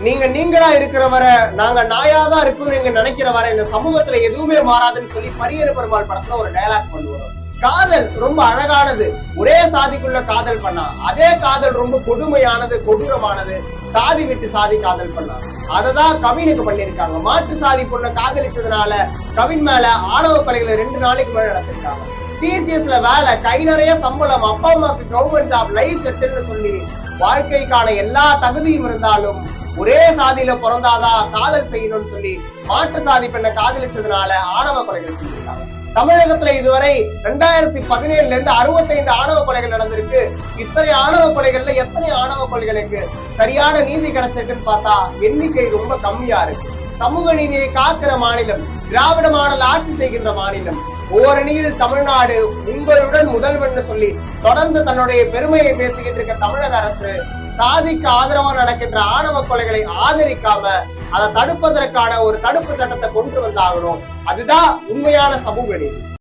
நீங்களா இருக்கிற வரை நாங்க நாயாதான் இருக்குன்னு நீங்க நினைக்கிற வரை இந்த சமூகத்துல எதுவுமே மாறாதுன்னு சொல்லி பரியேறு பெருமாள் படத்துல ஒரு டயலாக் பண்ணுவோம். காதல் ரொம்ப அழகானது, ஒரே சாதிக்குள்ள காதல் பண்ணா. அதே காதல் ரொம்ப கொடுமையானது, கொடூரமானது, சாதி விட்டு சாதி காதல் பண்ணா. அததான் கவினுக்கு பண்ணிருக்காங்க. மாற்று சாதி பொண்ணை காதலிச்சதுனால கவின் மேல ஆணவ கொலைகளை 2 நாளைக்கு மேல நடத்திருக்காங்க. டிசிஎஸ்ல வேலை, கை நிறைய சம்பளம், அப்பா அம்மாவுக்கு கவர்மெண்ட் ஜாப், லைஃப் செட்டில்னு சொல்லி வாழ்க்கைக்கான எல்லா தகுதியும் இருந்தாலும் ஒரே சாதியில பிறந்தாதான் காதல் செய்யணும்னு சொல்லி மாற்று சாதி பெண்ணை காதலிச்சதுனால ஆணவ கொலைகள் செஞ்சிருக்காங்க. தமிழகத்துல இதுவரை 2017 இருந்து 65 ஆணவ கொலைகள் நடந்திருக்கு. இத்தனை ஆணவ கொலைகள்ல எத்தனை ஆணவ கொலைகளுக்கு சரியான நீதி கிடைச்சிருக்குன்னு பார்த்தா எண்ணிக்கை ரொம்ப கம்மியா இருக்கு. சமூக நீதியை காக்கிற மாநிலம், திராவிட மாடல் ஆட்சி செய்கின்ற மாநிலம், ஓரணியில் தமிழ்நாடு உங்களுடன் முதல்வன் சொல்லி தொடர்ந்து தன்னுடைய பெருமையை பேசிக்கிட்டு இருக்க தமிழக அரசு சாதிக்கு ஆதரவா நடக்கின்ற ஆணவ கொலைகளை ஆதரிக்காம அதை தடுப்பதற்கான ஒரு தடுப்பு சட்டத்தை கொண்டு வந்தாகணும். அதுதான் உண்மையான சமூக நீதி.